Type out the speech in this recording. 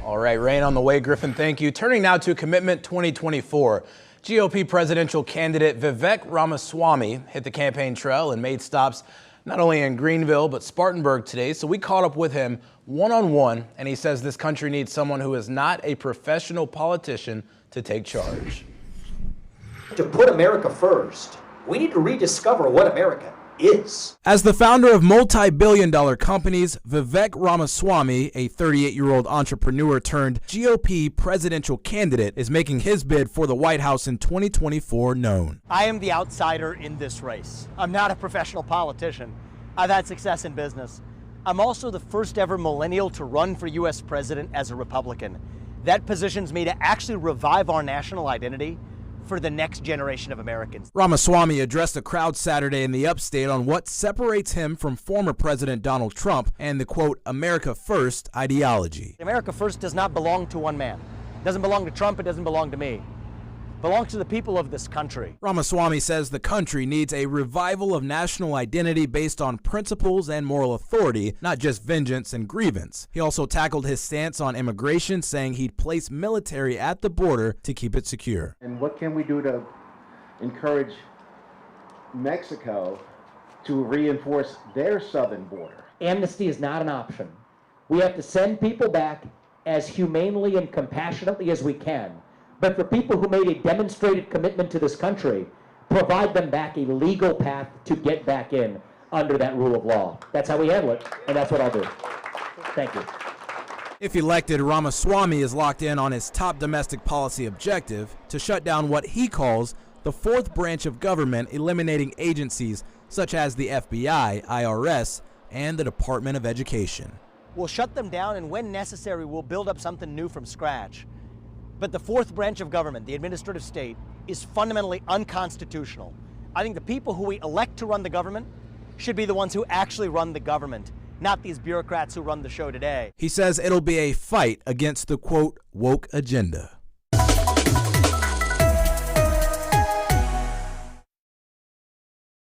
All right, rain on the way, Griffin, thank you. Turning now to Commitment 2024. GOP presidential candidate Vivek Ramaswamy hit the campaign trail and made stops not only in Greenville, but Spartanburg today. So we caught up with him one-on-one, and he says this country needs someone who is not a professional politician to take charge. To put America first, we need to rediscover what America is. As the founder of multi-billion-dollar companies, Vivek Ramaswamy, a 38-year-old entrepreneur turned GOP presidential candidate, is making his bid for the White House in 2024 known. I am the outsider in this race. I'm not a professional politician. I've had success in business. I'm also the first ever millennial to run for U.S. president as a Republican. That positions me to actually revive our national identity for the next generation of Americans. Ramaswamy addressed a crowd Saturday in the upstate on what separates him from former President Donald Trump and the, quote, America First ideology. America First does not belong to one man. It doesn't belong to Trump, it doesn't belong to me. It belongs to the people of this country. Ramaswamy says the country needs a revival of national identity based on principles and moral authority, not just vengeance and grievance. He also tackled his stance on immigration, saying he'd place military at the border to keep it secure. And what can we do to encourage Mexico to reinforce their southern border? Amnesty is not an option. We have to send people back as humanely and compassionately as we can. But for people who made a demonstrated commitment to this country, provide them back a legal path to get back in under that rule of law. That's how we handle it, and that's what I'll do. Thank you. If elected, Ramaswamy is locked in on his top domestic policy objective to shut down what he calls the fourth branch of government, eliminating agencies such as the FBI, IRS, and the Department of Education. We'll shut them down, and when necessary, we'll build up something new from scratch. But the fourth branch of government, the administrative state, is fundamentally unconstitutional. I think the people who we elect to run the government should be the ones who actually run the government, not these bureaucrats who run the show today. He says it'll be a fight against the, quote, woke agenda.